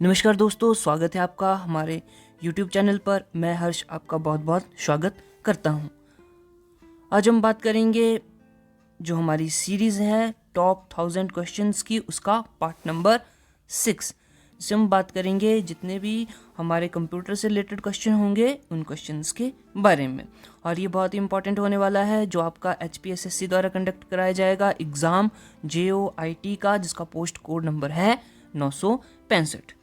नमस्कार दोस्तों, स्वागत है आपका हमारे YouTube चैनल पर। मैं हर्ष आपका बहुत बहुत स्वागत करता हूं। आज हम बात करेंगे जो हमारी सीरीज़ है टॉप 1000 क्वेश्चंस की, उसका पार्ट नंबर 6, जिससे हम बात करेंगे जितने भी हमारे कंप्यूटर से रिलेटेड क्वेश्चन होंगे उन क्वेश्चंस के बारे में। और ये बहुत ही इंपॉर्टेंट होने वाला है, जो आपका HPSSC द्वारा कंडक्ट कराया जाएगा एग्ज़ाम JOIT का, जिसका पोस्ट कोड नंबर है 965।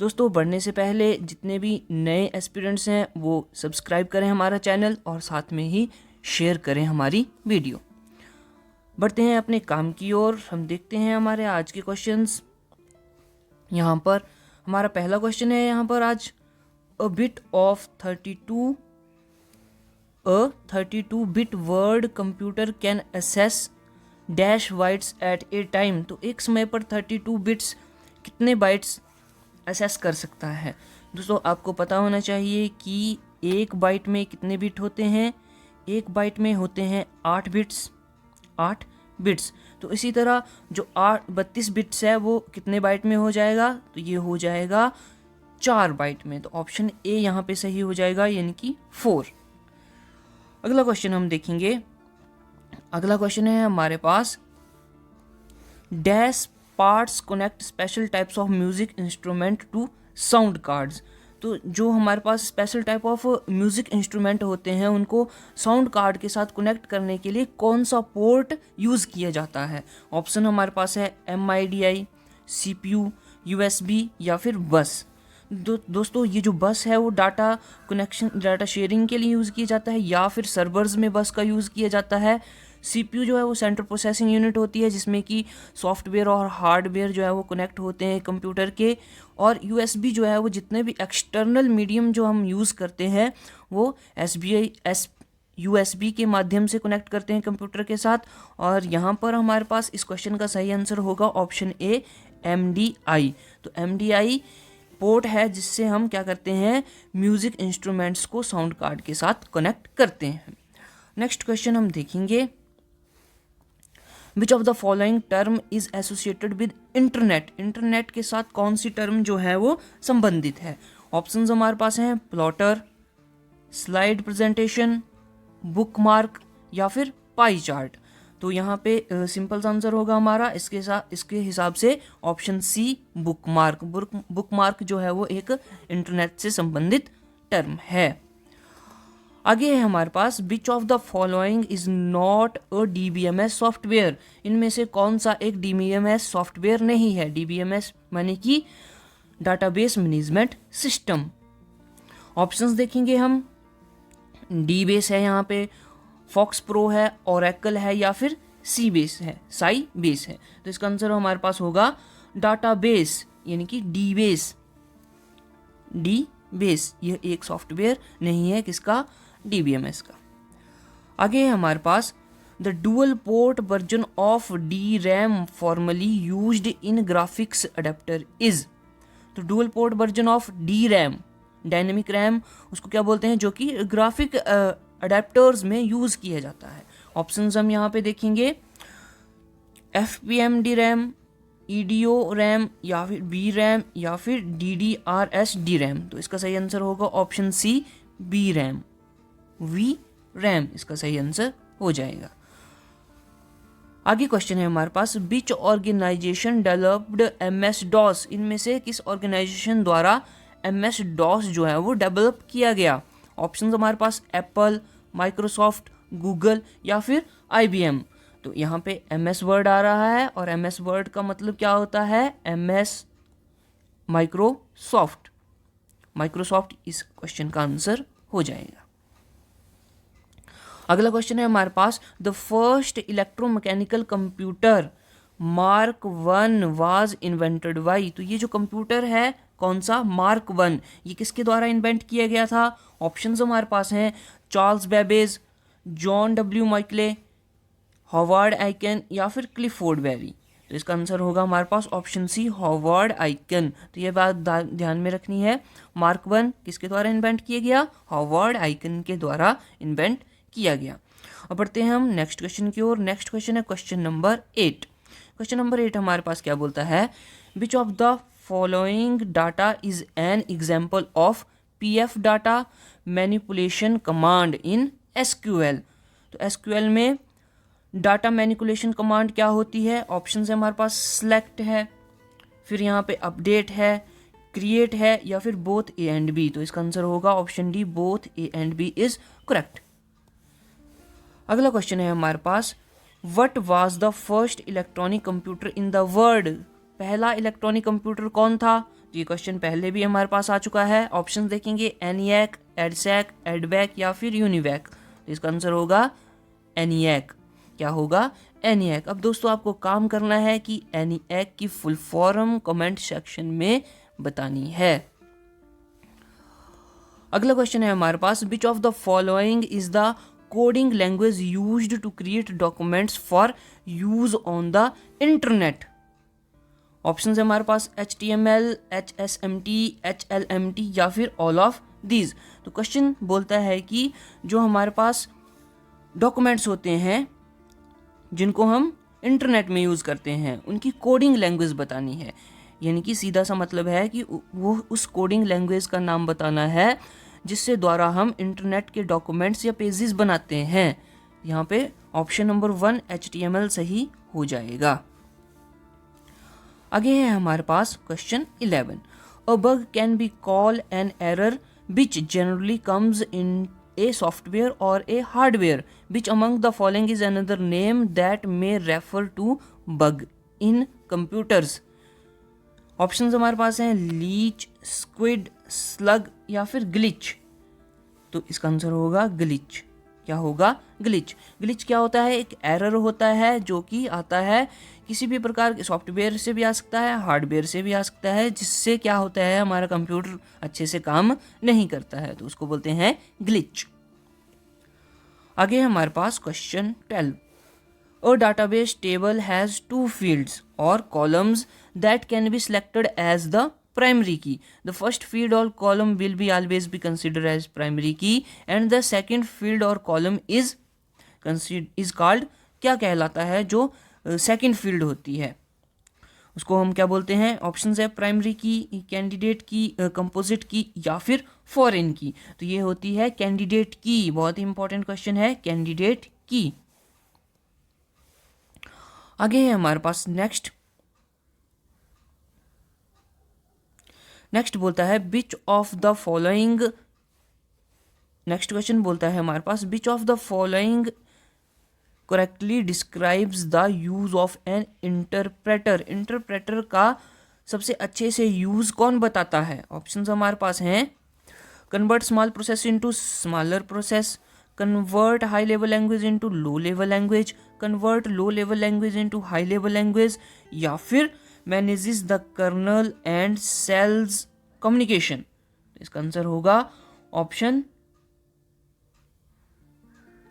दोस्तों, बढ़ने से पहले जितने भी नए एस्पिरेंट्स हैं वो सब्सक्राइब करें हमारा चैनल और साथ में ही शेयर करें हमारी वीडियो। बढ़ते हैं अपने काम की ओर। हम देखते हैं हमारे आज के क्वेश्चंस। यहाँ पर हमारा पहला क्वेश्चन है यहाँ पर आज, a bit of 32 bit word computer can access dash bytes at a time. तो एक समय पर 32 बिट्स कितने बाइट्स असेस कर सकता है। दोस्तों, आपको पता होना चाहिए कि एक बाइट में कितने बिट होते हैं। एक बाइट में होते हैं 8 बिट्स। तो इसी तरह जो 32 बिट्स है वो कितने बाइट में हो जाएगा, तो ये हो जाएगा 4 बाइट में। तो ऑप्शन ए यहाँ पे सही हो जाएगा, यानी कि 4। अगला क्वेश्चन हम देखेंगे। अगला क्वेश्चन है हमारे पास, dash parts connect special types of music instrument to sound cards. तो जो हमारे पास special type of music instrument होते हैं उनको साउंड कार्ड के साथ कनेक्ट करने के लिए कौन सा पोर्ट यूज़ किया जाता है। ऑप्शन हमारे पास है MIDI, CPU, USB या फिर बस। दोस्तों, ये जो बस है वो डाटा शेयरिंग के लिए यूज़ किया जाता है या फिर सर्वर्स में बस का यूज़ किया जाता है। CPU जो है वो सेंट्रल प्रोसेसिंग यूनिट होती है, जिसमें कि सॉफ्टवेयर और हार्डवेयर जो है वो कनेक्ट होते हैं कंप्यूटर के। और USB जो है वो जितने भी एक्सटर्नल मीडियम जो हम यूज़ करते हैं वो USB के माध्यम से कनेक्ट करते हैं कंप्यूटर के साथ। और यहाँ पर हमारे पास इस क्वेश्चन का सही आंसर होगा ऑप्शन ए, MDI। तो MDI पोर्ट है जिससे हम क्या करते हैं, म्यूज़िक इंस्ट्रूमेंट्स को साउंड कार्ड के साथ कनेक्ट करते हैं। नेक्स्ट क्वेश्चन हम देखेंगे, विच of the following term is associated with internet. Internet के साथ कौन सी टर्म जो है वो संबंधित है। ऑप्शंस हमारे पास हैं प्लॉटर, स्लाइड प्रेजेंटेशन, बुकमार्क या फिर पाई चार्ट। तो यहाँ पे सिंपल आंसर होगा हमारा इसके हिसाब से ऑप्शन सी, बुकमार्क। बुकमार्क जो है वो एक इंटरनेट से संबंधित टर्म है। आगे है हमारे पास, which of the following is not a DBMS software. इनमें से कौन सा एक DBMS सॉफ्टवेयर नहीं है। DBMS माने कि डाटाबेस मैनेजमेंट सिस्टम। ऑप्शंस देखेंगे हम, DBase है यहाँ पे, फॉक्स प्रो है, ओरेकल है या फिर Sybase है, Sybase है। तो इसका आंसर हमारे पास होगा डाटाबेस, यानी कि DBase। यह एक सॉफ्टवेयर नहीं है किसका, DBMS का। आगे है हमारे पास, the dual port version of DRAM formally used in graphics adapter is. तो dual port version of DRAM, dynamic RAM, उसको क्या बोलते हैं, जो कि ग्राफिक अडेप्टर्स में यूज किया जाता है। ऑप्शंस हम यहाँ पे देखेंगे, FPM DRAM, EDO रैम या फिर VRAM या फिर DDRS DRAM। तो इसका सही आंसर होगा ऑप्शन सी, VRAM इसका सही आंसर हो जाएगा। आगे क्वेश्चन है हमारे पास, विच ऑर्गेनाइजेशन डेवलप्ड MS-DOS। इनमें से किस ऑर्गेनाइजेशन द्वारा MS-DOS जो है वो डेवलप किया गया। ऑप्शन हमारे पास एप्पल, माइक्रोसॉफ्ट, गूगल या फिर IBM। तो यहाँ पे MS वर्ड आ रहा है और MS वर्ड का मतलब क्या होता है, MS माइक्रोसॉफ्ट इस क्वेश्चन का आंसर हो जाएगा। अगला क्वेश्चन है हमारे पास, the first electromechanical computer Mark 1 was invented by. तो ये जो कंप्यूटर है कौन सा, मार्क 1, ये किसके द्वारा इन्वेंट किया गया था। ऑप्शंस हमारे पास हैं, Charles Babbage, John W Mauchly, Howard Aiken या फिर क्लिफोर्ड बेरी। तो इसका आंसर होगा हमारे पास ऑप्शन सी, हॉवार्ड आइकन। तो ये बात ध्यान में रखनी है, मार्क 1 किसके द्वारा इन्वेंट किया गया, हॉवार्ड आइकन के द्वारा इन्वेंट किया गया। अब बढ़ते हैं हम नेक्स्ट क्वेश्चन की ओर। नेक्स्ट क्वेश्चन है क्वेश्चन नंबर 8। क्वेश्चन नंबर 8 हमारे पास क्या बोलता है, which of the following data is an example of pf data manipulation command in SQL? तो SQL में डाटा मैनिपुलेशन कमांड क्या होती है? ऑप्शन है हमारे पास सेलेक्ट है, फिर यहाँ पे अपडेट है, क्रिएट है, या फिर बोथ ए एंड बी। तो इसका आंसर होगा option D, both A and B is correct. अगला क्वेश्चन है हमारे पास, what was the first electronic computer in the world? पहला इलेक्ट्रॉनिक कंप्यूटर कौन था? तो ये क्वेश्चन पहले भी हमारे पास आ चुका है। ऑप्शन देखेंगे एनिएक, एडसैक, एडबैक या फिर यूनिवैक। तो इसका आंसर होगा एनिएक। क्या होगा? एनिएक। अब दोस्तों आपको काम करना है कि एनिएक की फुल फॉर्म कमेंट सेक्शन में बतानी है। अगला क्वेश्चन है हमारे पास, which of the following is the coding language used to create documents for use on the internet? Option है हमारे पास HTML, HSMT, HLMT या फिर ऑल ऑफ दीज। तो क्वेश्चन बोलता है कि जो हमारे पास डॉक्यूमेंट्स होते हैं जिनको हम इंटरनेट में यूज़ करते हैं, उनकी कोडिंग लैंग्वेज बतानी है। यानी कि सीधा सा मतलब है कि वो उस कोडिंग लैंग्वेज का नाम बताना है जिससे द्वारा हम इंटरनेट के डॉक्यूमेंट्स या पेजेस बनाते हैं। यहाँ पे ऑप्शन नंबर 1 HTML सही हो जाएगा। आगे है हमारे पास question 11, a bug can be called an error which generally comes in a software or a hardware, which among the following is another name that may refer to bug in computers? Options हमारे पास हैं Leach, squid, slug या फिर glitch. तो इसका answer होगा glitch. क्या होगा? ग्लिच। ग्लिच क्या होता है? एक एरर होता है जो कि आता है किसी भी प्रकार के सॉफ्टवेयर से भी आ सकता है, हार्डवेयर से भी आ सकता है, जिससे क्या होता है हमारा कंप्यूटर अच्छे से काम नहीं करता है, तो उसको बोलते हैं ग्लिच। आगे हमारे पास question 12, a database table has 2 fields or columns that can be selected as the primary key. The first field or column will be always be considered as primary key and the second field or column is called, क्या कहलाता है जो second field होती है उसको हम क्या बोलते हैं? ऑप्शन है प्राइमरी की, कैंडिडेट की, कंपोजिट की या फिर फॉरेन की। तो ये होती है कैंडिडेट की। बहुत ही इंपॉर्टेंट क्वेश्चन है, कैंडिडेट की। आगे है हमारे पास नेक्स्ट बोलता है which of the following, next question बोलता है हमारे पास which of the following correctly describes the use of an interpreter? Interpreter का सबसे अच्छे से यूज कौन बताता है? ऑप्शन हमारे पास हैं convert small process into smaller process, convert high level language into low level language, convert low level language into high level language, या फिर manages the kernel and cells communication. इसका आंसर होगा option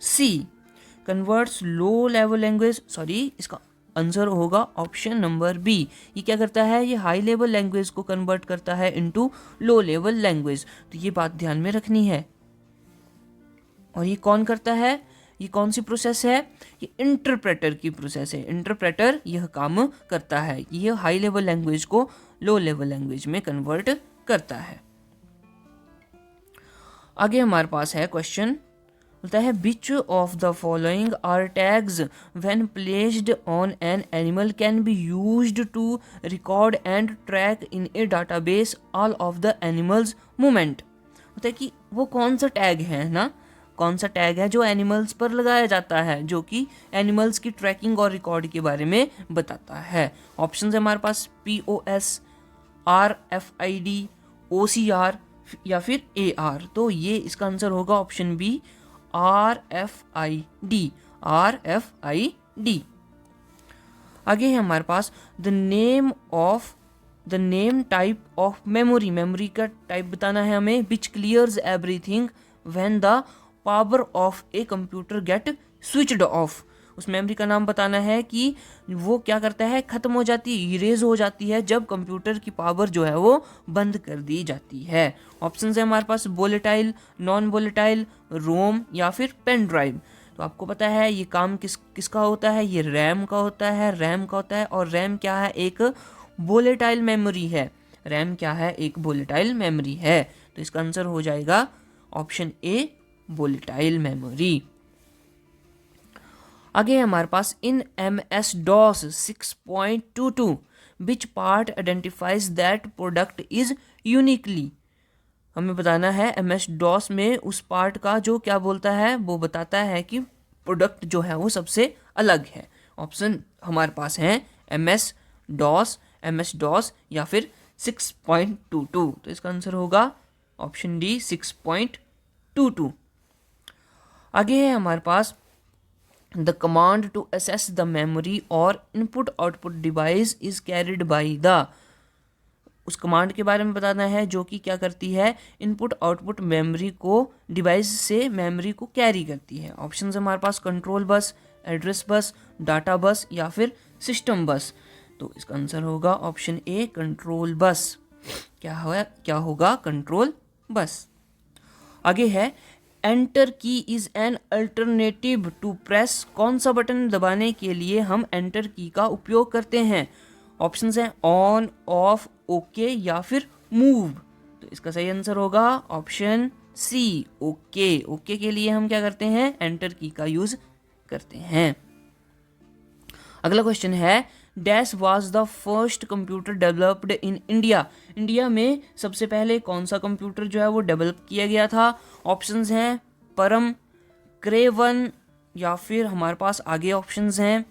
C, converts low level language, इसका answer होगा option number B. ये क्या करता है? ये हाई लेवल लैंग्वेज को कन्वर्ट करता है इनटू लो लेवल लैंग्वेज। तो ये बात ध्यान में रखनी है। और ये कौन करता है? ये कौन सी प्रोसेस है? ये इंटरप्रेटर की प्रोसेस है। इंटरप्रेटर यह काम करता है, ये हाई लेवल लैंग्वेज को लो लेवल लैंग्वेज में कन्वर्ट करता है। आगे हमारे पास है क्वेश्चन, बोलता है which of the following are tags when placed on an animal can be used to record and track in a database all of the animals movement? होता है कि वो कौन सा टैग है ना, कौन सा टैग है जो एनिमल्स पर लगाया जाता है, जो कि एनिमल्स की ट्रैकिंग और रिकॉर्ड के बारे में बताता है। ऑप्शन है हमारे पास POS, RFID, OCR या फिर AR। तो ये इसका आंसर होगा ऑप्शन बी, RFID। आगे है हमारे पास the name type of memory, memory का टाइप बताना है हमें, which clears everything when the power of a computer get switched off. उस मेमोरी का नाम बताना है कि वो क्या करता है, खत्म हो जाती है, इरेज हो जाती है जब कंप्यूटर की पावर जो है वो बंद कर दी जाती है। ऑप्शन है हमारे पास वोलेटाइल, नॉन वोलेटाइल, रोम या फिर पेन ड्राइव। तो आपको पता है ये काम किसका होता है? ये रैम का होता है, और रैम क्या है? एक वोलेटाइल मेमोरी है। रैम क्या है, एक वोलेटाइल मेमोरी है। तो इसका आंसर हो जाएगा ऑप्शन ए वोलेटाइल मेमोरी। आगे है हमारे पास इन MS DOS 6.22 which part identifies that product is uniquely. हमें बताना है MS DOS में उस पार्ट का जो क्या बोलता है, वो बताता है कि प्रोडक्ट जो है वो सबसे अलग है। ऑप्शन हमारे पास हैं MS DOS या फिर 6.22। तो इसका आंसर होगा ऑप्शन डी 6.22। आगे है हमारे पास the command to access the memory और input output device is carried by the. उस कमांड के बारे में बताना है जो कि क्या करती है, इनपुट आउटपुट मेमोरी को डिवाइस से मेमोरी को कैरी करती है। ऑप्शन हमारे पास control bus, address bus, data bus या फिर सिस्टम बस। तो इसका आंसर होगा ऑप्शन ए कंट्रोल बस। क्या होगा कंट्रोल बस। आगे है एंटर की is an alternative to press. कौन सा बटन दबाने के लिए हम एंटर की का उपयोग करते हैं? ऑप्शंस हैं ऑन, ऑफ, ओके या फिर मूव। तो इसका सही आंसर होगा ऑप्शन सी ओके। ओके के लिए हम क्या करते हैं, एंटर की का यूज करते हैं। अगला क्वेश्चन है dash was the first computer developed in India. India में सबसे पहले कौन सा कंप्यूटर जो है वो डेवलप किया गया था? ऑप्शंस हैं परम, क्रेवन या फिर हमारे पास आगे ऑप्शंस हैं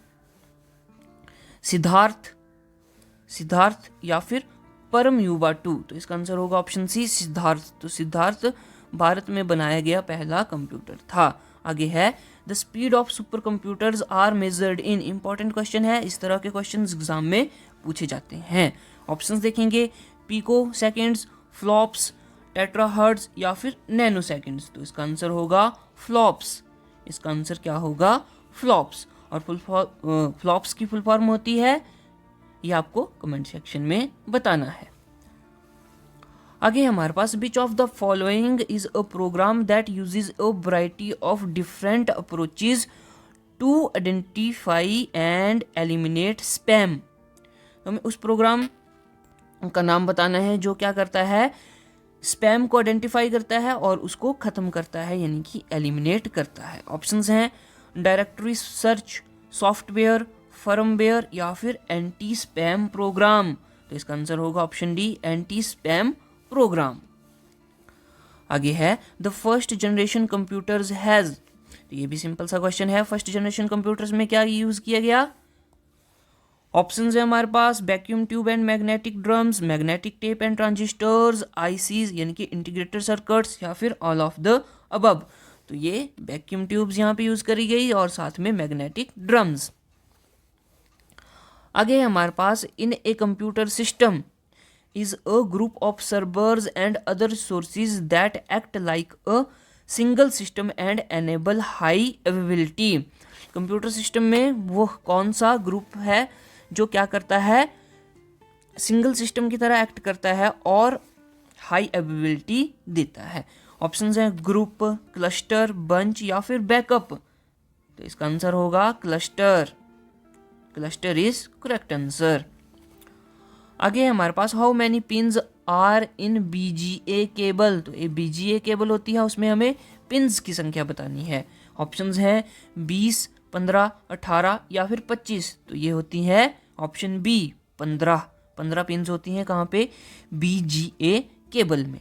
सिद्धार्थ या फिर परम युवा 2। तो इसका आंसर होगा ऑप्शन सी सिद्धार्थ। तो सिद्धार्थ भारत में बनाया गया पहला कंप्यूटर था। आगे है the speed of super computers are measured in. Important question है, इस तरह के क्वेश्चन एग्जाम में पूछे जाते हैं। ऑप्शंस देखेंगे पिको सेकेंड्स, फ्लॉप्स, टेट्राहर्ट्ज या फिर नैनो सेकेंड्स। तो इसका आंसर होगा फ्लॉप्स। इसका आंसर क्या होगा फ्लॉप्स। और फ्लॉप्स की फुल फॉर्म होती है, ये आपको कमेंट सेक्शन में बताना है। आगे हमारे पास which of the following is a program that uses a variety of different approaches to identify and eliminate spam. तो हमें उस प्रोग्राम का नाम बताना है जो क्या करता है, स्पैम को आइडेंटिफाई करता है और उसको खत्म करता है, यानी कि एलिमिनेट करता है। ऑप्शंस हैं डायरेक्टरी सर्च, सॉफ्टवेयर, फर्मवेयर या फिर एंटी स्पैम प्रोग्राम। तो इसका आंसर होगा option D anti spam program. आगे है the first generation computers has. तो ये भी सिंपल सा क्वेश्चन है, फर्स्ट जनरेशन कंप्यूटर्स में क्या यूज किया गया? ऑप्शंस है हमारे पास vacuum tube and magnetic drums, magnetic tape and transistors, ICs यानी कि इंटीग्रेटेड सर्किट्स या फिर ऑल ऑफ द अबव। तो ये वैक्यूम ट्यूब्स यहाँ पे यूज करी गई और साथ में मैग्नेटिक ड्रम्स। आगे हमारे पास in a computer system is a group of servers and other sources that act like a single system and enable high availability। Computer system में वो कौन सा ग्रुप है जो क्या करता है, सिंगल सिस्टम की तरह एक्ट करता है और हाई अवेलेबिलिटी देता है? ऑप्शंस हैं ग्रुप, क्लस्टर, बंच या फिर बैकअप। तो इसका आंसर होगा cluster. Cluster is correct answer. आगे हमारे पास how many pins are in BGA cable. तो ये BGA केबल होती है, उसमें हमें पिन्स की संख्या बतानी है। ऑप्शंस हैं 20, 15, 18 या फिर 25। तो ये होती है ऑप्शन बी 15 पिन्स होती हैं कहाँ पे, BGA केबल में।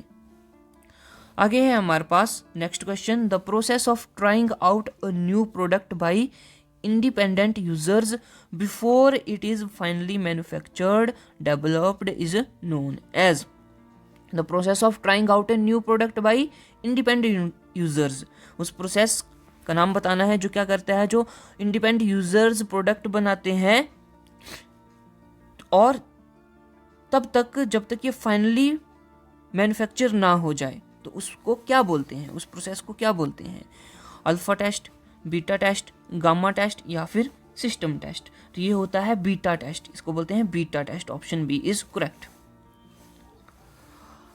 आगे है हमारे पास next question the process of trying out a new product by independent users before it is finally manufactured developed is known as। the process of trying out a new product by independent users। उस process का नाम बताना है जो क्या करता है, जो इंडिपेंडेंट यूजर्स प्रोडक्ट बनाते हैं और तब तक जब तक ये फाइनली मैन्युफैक्चर ना हो जाए। तो उसको क्या बोलते हैं, उस प्रोसेस को क्या बोलते हैं? Alpha test, beta test, gamma test या फिर सिस्टम टेस्ट। तो ये होता है बीटा टेस्ट, इसको बोलते हैं beta test. Option B is correct.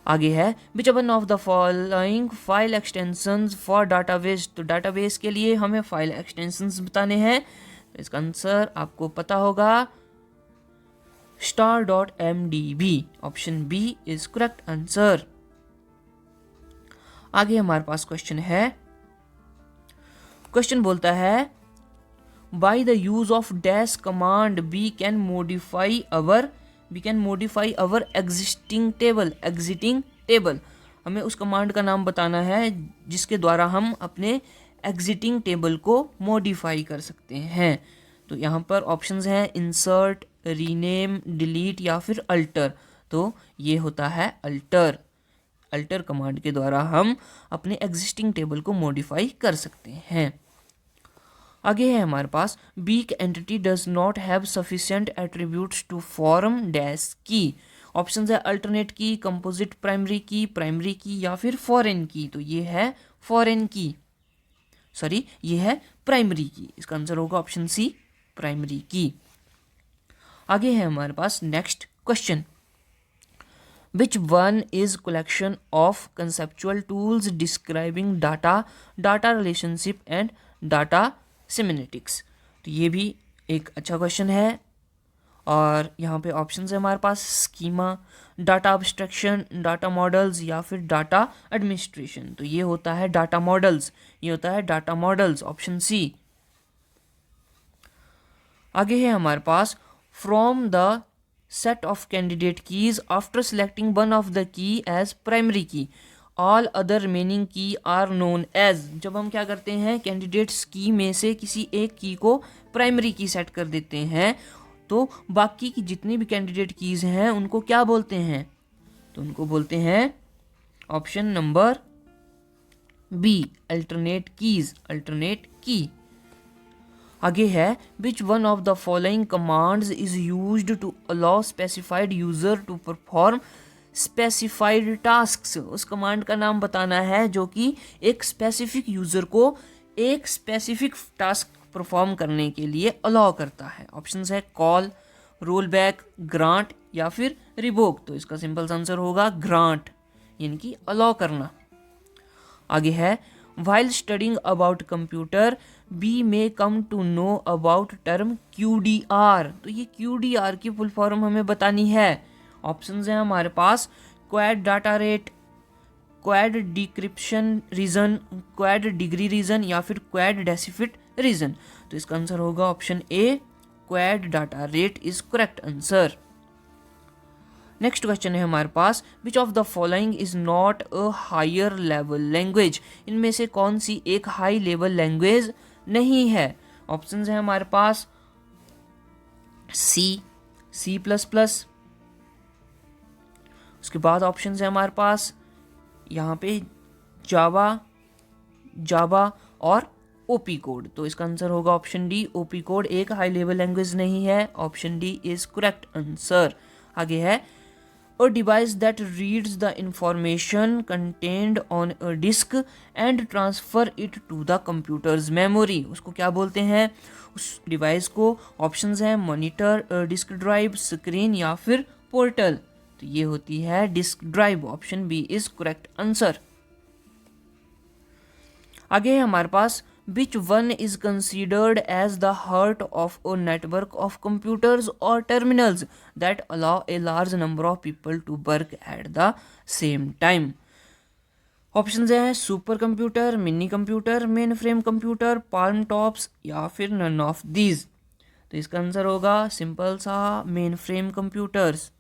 आगे है which one of the following file extensions for database. तो डाटाबेस के लिए हमें फाइल एक्सटेंशंस बताने हैं। तो इसका आंसर आपको पता होगा star.mdb। Option B is correct answer. आगे हमारे पास क्वेश्चन है, क्वेश्चन बोलता है by the use of dash command we can modify our existing table. हमें उस कमांड का नाम बताना है जिसके द्वारा हम अपने एग्जिटिंग टेबल को मॉडिफाई कर सकते हैं। तो यहाँ पर ऑप्शंस हैं इंसर्ट, रीनेम, डिलीट या फिर अल्टर। तो ये होता है अल्टर कमांड के द्वारा हम अपने एग्जिस्टिंग टेबल को मॉडिफाई कर सकते हैं। आगे है हमारे पास weak entity does not have sufficient attributes to form dash key. Option है alternate key, composite primary key या फिर फॉरेन की। तो ये है ये है प्राइमरी की। इसका आंसर होगा ऑप्शन सी, प्राइमरी की। आगे है हमारे पास next question, which one is collection of conceptual tools describing data relationship and data semantics. तो ये भी एक अच्छा क्वेश्चन है और यहाँ पे ऑप्शन है हमारे पास schema, data abstraction, data models या फिर डाटा एडमिनिस्ट्रेशन। तो ये होता है डाटा मॉडल्स, ऑप्शन सी। आगे है हमारे पास from the set of candidate keys after selecting one of the key as primary key all other remaining key are known as. जब हम क्या करते हैं, कैंडिडेट्स की में से किसी एक की को प्राइमरी की सेट कर देते हैं तो बाकी की जितनी भी कैंडिडेट कीज हैं उनको क्या बोलते हैं, तो उनको बोलते हैं ऑप्शन नंबर बी, अल्टरनेट की। आगे है which one of the following commands is used to allow specified user to perform specified tasks. उस कमांड का नाम बताना है जो कि एक स्पेसिफिक यूजर को एक स्पेसिफिक टास्क परफॉर्म करने के लिए अलाउ करता है। ऑप्शंस है कॉल, रोल बैक, ग्रांट या फिर रिवोक। तो इसका सिंपल आंसर होगा ग्रांट, यानी कि अलाउ करना। आगे है while studying about computer we may come to know about term QDR। तो ये QDR की फुल फॉर्म हमें बतानी है। ऑप्शंस हैं हमारे पास quad data rate, quad decryption region, quad degree region या फिर क्वाड डेसिफिट रीजन। तो इसका आंसर होगा option A, quad data rate is correct answer. Next question है हमारे पास which of the following is not a higher level language. इनमें से कौन सी एक हाई लेवल लैंग्वेज नहीं है। ऑप्शंस है हमारे पास सी प्लस प्लस, उसके बाद ऑप्शन है हमारे पास यहाँ पे जावा और ओपी कोड। तो इसका आंसर होगा ऑप्शन डी, ओपी कोड एक हाई लेवल लैंग्वेज नहीं है। Option D is correct answer. आगे है a device that reads the information contained on a disk and transfer it to the computer's memory। उसको क्या बोलते हैं उस डिवाइस को। ऑप्शंस हैं मॉनिटर, डिस्क ड्राइव, स्क्रीन या फिर पोर्टल। तो ये होती है disk drive. Option B is correct answer. आगे है हमारे पास which one is considered as the heart of a network of computers or terminals that allow a large number of people to work at the same time। Options हैं super computer, mini computer, main frame computer, palm tops या फिर none of these. तो इसका answer होगा simple सा main frame computers.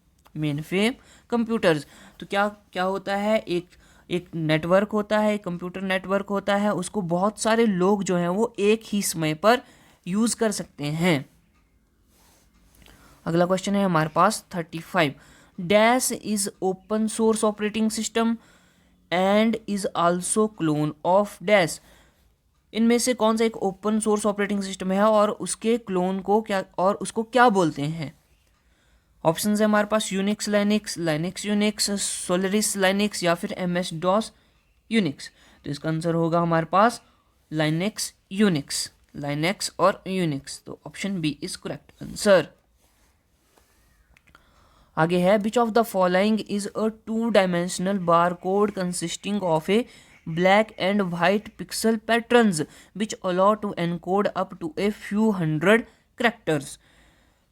तो क्या होता है, एक नेटवर्क होता है, कंप्यूटर नेटवर्क होता है, उसको बहुत सारे लोग जो हैं वो एक ही समय पर यूज कर सकते हैं। अगला क्वेश्चन है हमारे पास 35, dash is open source operating system and is also clone of dash. इनमें से कौन सा एक ओपन सोर्स ऑपरेटिंग सिस्टम है और उसके क्लोन को उसको क्या बोलते हैं। ऑप्शन है हमारे पास यूनिक्स लाइनिक्स यूनिक्स, सोलरिस लाइनिक्स या फिर MS DOS यूनिक्स। तो इसका आंसर होगा हमारे पास लाइनेक्स और यूनिक्स। तो option B is correct answer. आगे है which of the following is a 2-dimensional bar code consisting of a black and white pixel patterns which allow to encode up to a few hundred characters।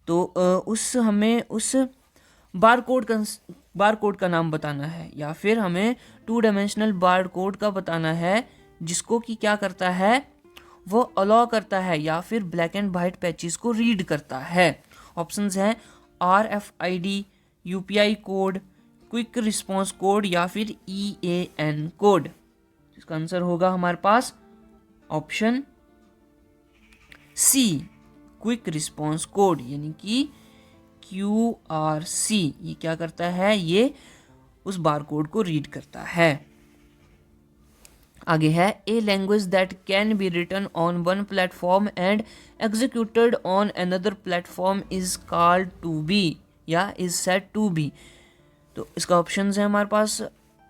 तो हमें उस bar code का नाम बताना है, या फिर हमें 2 डायमेंशनल बार कोड का बताना है जिसको कि क्या करता है, वो अलाउ करता है या फिर ब्लैक एंड वाइट पैचेस को रीड करता है। ऑप्शंस हैं RFID, UPI code, quick response code या फिर EAN कोड। इसका आंसर होगा हमारे पास option C, quick response code, यानी कि QRC। ये क्या करता है, ये उस बार कोड को रीड करता है। आगे है a language that can be written on one platform and executed on another platform is called to be या इज सेड टू बी। तो इसका ऑप्शन है हमारे पास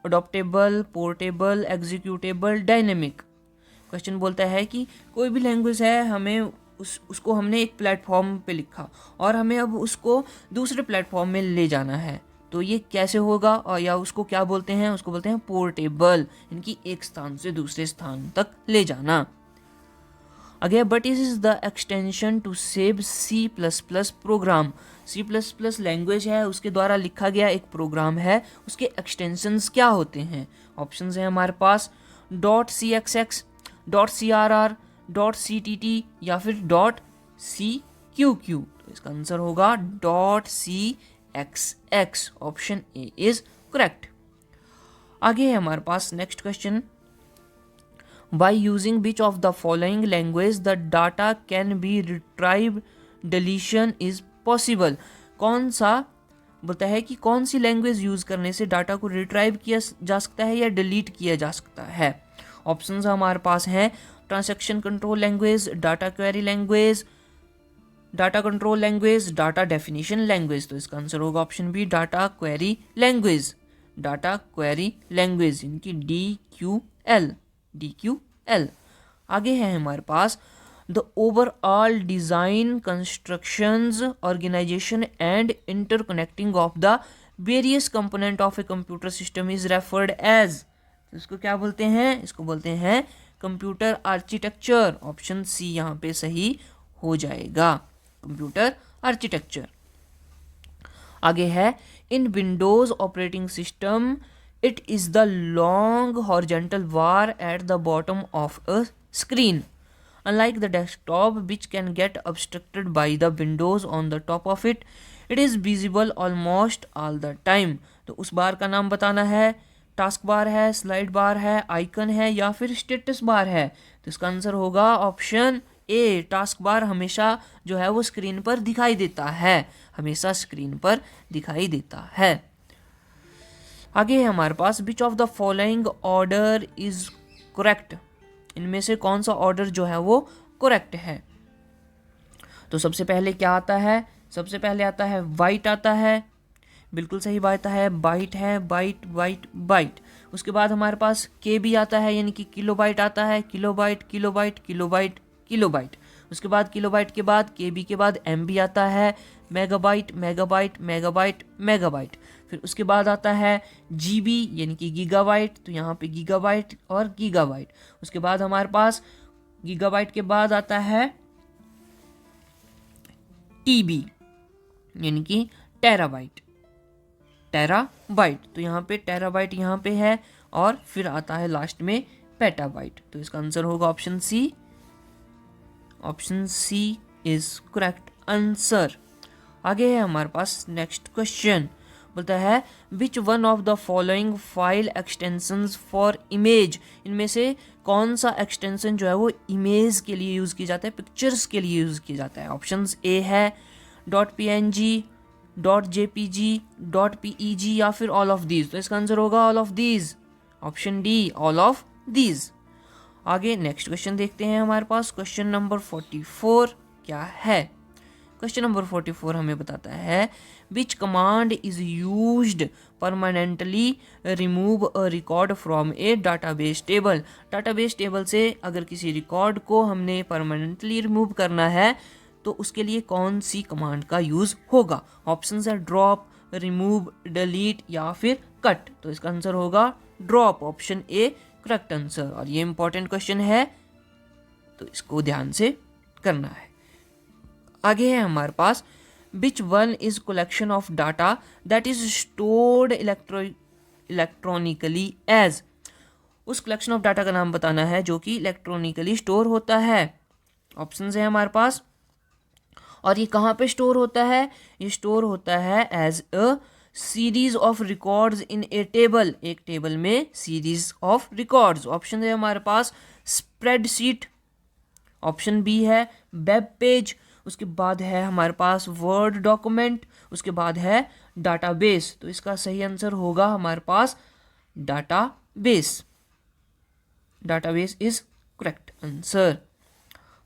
adoptable, portable, executable, dynamic. Question बोलता है कि कोई भी लैंग्वेज है, हमें उसको हमने एक प्लेटफॉर्म पे लिखा और हमें अब उसको दूसरे प्लेटफॉर्म में ले जाना है, तो ये कैसे होगा, और या उसको क्या बोलते हैं, उसको बोलते हैं पोर्टेबल, इनकी एक स्थान से दूसरे स्थान तक ले जाना। अगे what is the extension to save C++ program. C++ language है, उसके द्वारा लिखा गया एक प्रोग्राम है, उसके एक्सटेंशंस क्या होते हैं। ऑप्शंस हैं हमारे पास .cxx, .crr, .ctt या फिर .cqq। तो इसका आंसर होगा .cxx, option A is correct. आगे है हमारे पास next question, by using which of the following language the data can be retrieve deletion is possible. कौन सा बोलता है कि कौन सी लैंग्वेज यूज करने से डाटा को रिट्राइव किया जा सकता है या डिलीट किया जा सकता है। ऑप्शंस हमारे पास हैं transaction control language, data query language, data control language, data definition language. तो इसका आंसर होगा option B, data query language, data query language, इनकी DQL। आगे है हमारे पास the overall design, constructions, organization and interconnecting of the various component of a computer system is referred as. इसको क्या बोलते हैं, इसको बोलते हैं कंप्यूटर आर्किटेक्चर। ऑप्शन सी यहाँ पे सही हो जाएगा, कंप्यूटर आर्किटेक्चर। आगे है in Windows operating system it is the long horizontal bar at the bottom of a screen unlike the desktop which can get obstructed by the windows on the top of it, it is visible almost all the time। तो उस बार का नाम बताना है, task bar है, slide बार है, icon है या फिर स्टेटस बार है। तो इसका आंसर होगा ऑप्शन ए, टास्क बार हमेशा जो है वो स्क्रीन पर दिखाई देता है, हमेशा स्क्रीन पर दिखाई देता है। आगे है हमारे पास which of the following order is correct. इनमें से कौन सा ऑर्डर जो है वो करेक्ट है। तो सबसे पहले क्या आता है, सबसे पहले आता है वाइट आता है, बिल्कुल सही बात है, बाइट है, बाइट बाइट बाइट। उसके बाद हमारे पास के भी आता है, यानी कि किलोबाइट आता है, किलोबाइट किलोबाइट किलोबाइट किलोबाइट। उसके बाद किलोबाइट के बाद के बी के बाद एम भी आता है, मेगाबाइट मेगाबाइट मेगाबाइट मेगाबाइट। फिर उसके बाद आता है जी बी यानी कि गीगाबाइट, तो यहाँ पे गीगाबाइट और गीगाबाइट। उसके बाद हमारे पास गीगाबाइट के बाद आता है टी बी यानी कि टेराबाइट, टेराबाइट। तो यहाँ पे टेराबाइट यहाँ पे है और फिर आता है लास्ट में पेटाबाइट। तो इसका आंसर होगा option C, option C is correct answer. आगे है हमारे पास नेक्स्ट क्वेश्चन, बोलता है which one of the following file extensions for image. इनमें से कौन सा एक्सटेंशन जो है वो इमेज के लिए यूज किया जाता है, पिक्चर्स के लिए यूज किया जाता है। ऑप्शंस ए है .png, .jpg, .peg या फिर ऑल ऑफ दीज। तो इसका आंसर होगा all of these, option D all of these. आगे नेक्स्ट क्वेश्चन देखते हैं हमारे पास, क्वेश्चन नंबर 44 क्या है। क्वेश्चन नंबर 44 हमें बताता है विच command is used permanently remove a record from A database table. Database table से अगर किसी रिकॉर्ड को हमने परमानेंटली रिमूव करना है तो उसके लिए कौन सी कमांड का यूज होगा। ऑप्शंस है ड्रॉप, रिमूव, डिलीट या फिर कट। तो इसका आंसर होगा drop, option A correct answer. और ये इंपॉर्टेंट क्वेश्चन है तो इसको ध्यान से करना है। आगे है हमारे पास which one is collection of data that is stored electronically as. उस कलेक्शन ऑफ डाटा का नाम बताना है जो कि इलेक्ट्रॉनिकली स्टोर होता है। ऑप्शंस है हमारे पास, और ये कहाँ पे स्टोर होता है? ये स्टोर होता है as a series of records in a table, एक टेबल में सीरीज ऑफ रिकॉर्ड्स। ऑप्शन है हमारे पास स्प्रेडशीट, ऑप्शन बी है वेब पेज, उसके बाद है हमारे पास वर्ड डॉक्यूमेंट, उसके बाद है डाटाबेस। तो इसका सही आंसर होगा हमारे पास database. Database is correct answer.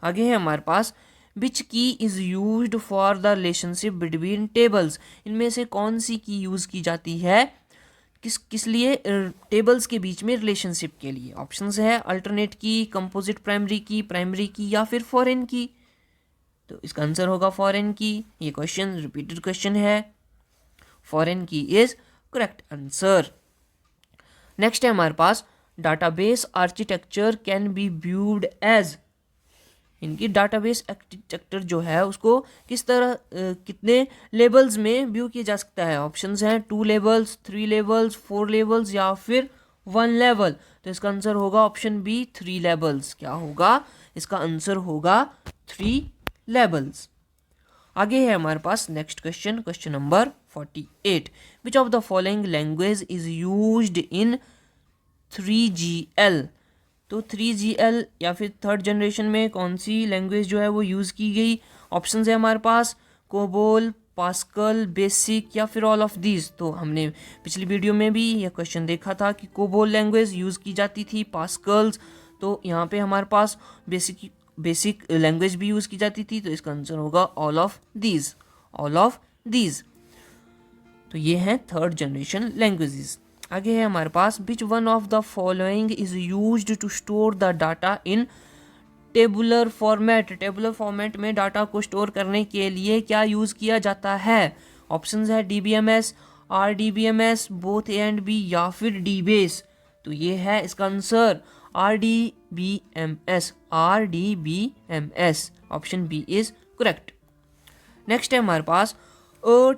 आगे है हमारे पास which key is used for the relationship between tables. इनमें से कौन सी की यूज की जाती है किस लिए? टेबल्स के बीच में रिलेशनशिप के लिए। ऑप्शंस है alternate key, composite primary key या फिर फॉरेन की। तो इसका आंसर होगा फॉरेन की। ये क्वेश्चन रिपीटेड क्वेश्चन है, foreign key is correct answer. Next है हमारे पास database architecture can be viewed as. इनकी डाटाबेस आर्किटेक्चर जो है उसको किस तरह कितने लेवल्स में व्यू किया जा सकता है? ऑप्शंस हैं 2 लेवल्स, 3 लेवल्स, 4 लेवल्स या फिर 1 लेवल। तो इसका आंसर होगा ऑप्शन बी 3 लेवल्स। क्या होगा? इसका आंसर होगा 3 लेवल्स। आगे है हमारे पास next question, question number 48। Which of the following language is used in 3GL। तो 3GL या फिर थर्ड जनरेशन में कौन सी लैंग्वेज जो है वो यूज़ की गई? ऑप्शंस है हमारे पास कोबोल, पास्कल, बेसिक या फिर ऑल ऑफ दीज। तो हमने पिछली वीडियो में भी यह क्वेश्चन देखा था कि कोबोल लैंग्वेज यूज़ की जाती थी, पास्कल्स। तो यहाँ पे हमारे पास बेसिक लैंग्वेज भी यूज़ की जाती थी। तो इसका आंसर होगा all of these, all of these. तो ये हैं थर्ड जनरेशन लैंग्वेजेस। आगे है हमारे पास which one of the following is used to store the data in tabular format. Tabular format में डाटा को स्टोर करने के लिए क्या यूज़ किया जाता है? ऑप्शंस है DBMS, RDBMS, both A and B या फिर DBase। तो ये है इसका answer RDBMS, RDBMS। Option B is correct. Next है हमारे पास a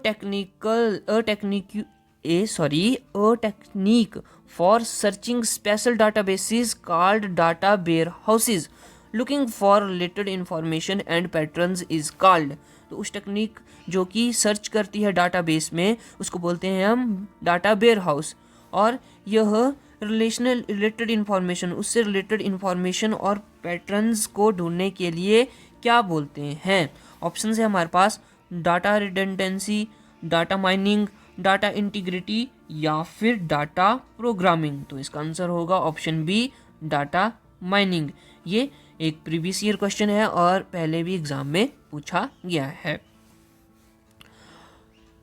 technique for searching special databases called data warehouses looking for related information and patterns is called। तो उस टेक्निक जो कि सर्च करती है डाटाबेस में उसको बोलते हैं हम डाटा वेयर हाउस। और यह रिलेटेड इंफॉर्मेशन, उससे रिलेटेड इंफॉर्मेशन और पैटर्न्स को ढूंढने के लिए क्या बोलते हैं? ऑप्शन है हमारे पास data redundancy, data mining, data integrity या फिर डाटा प्रोग्रामिंग। तो इसका आंसर होगा ऑप्शन बी डाटा माइनिंग। ये एक प्रीवियस ईयर क्वेश्चन है और पहले भी एग्जाम में पूछा गया है।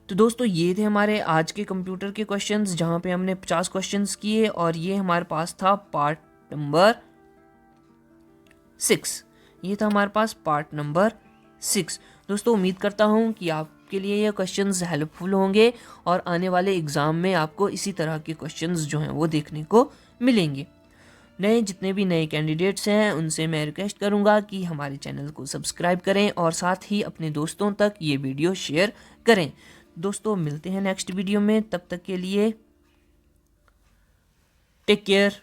तो दोस्तों ये थे हमारे आज के कंप्यूटर के क्वेश्चंस, जहाँ पे हमने 50 क्वेश्चंस किए और ये हमारे पास था पार्ट नंबर 6। ये था हमारे पास पार्ट नंबर 6। दोस्तों उम्मीद करता हूँ कि आपके लिए ये क्वेश्चंस हेल्पफुल होंगे और आने वाले एग्ज़ाम में आपको इसी तरह के क्वेश्चंस जो हैं वो देखने को मिलेंगे। जितने भी नए कैंडिडेट्स हैं उनसे मैं रिक्वेस्ट करूंगा कि हमारे चैनल को सब्सक्राइब करें और साथ ही अपने दोस्तों तक ये वीडियो शेयर करें। दोस्तों मिलते हैं नेक्स्ट वीडियो में, तब तक के लिए टेक केयर।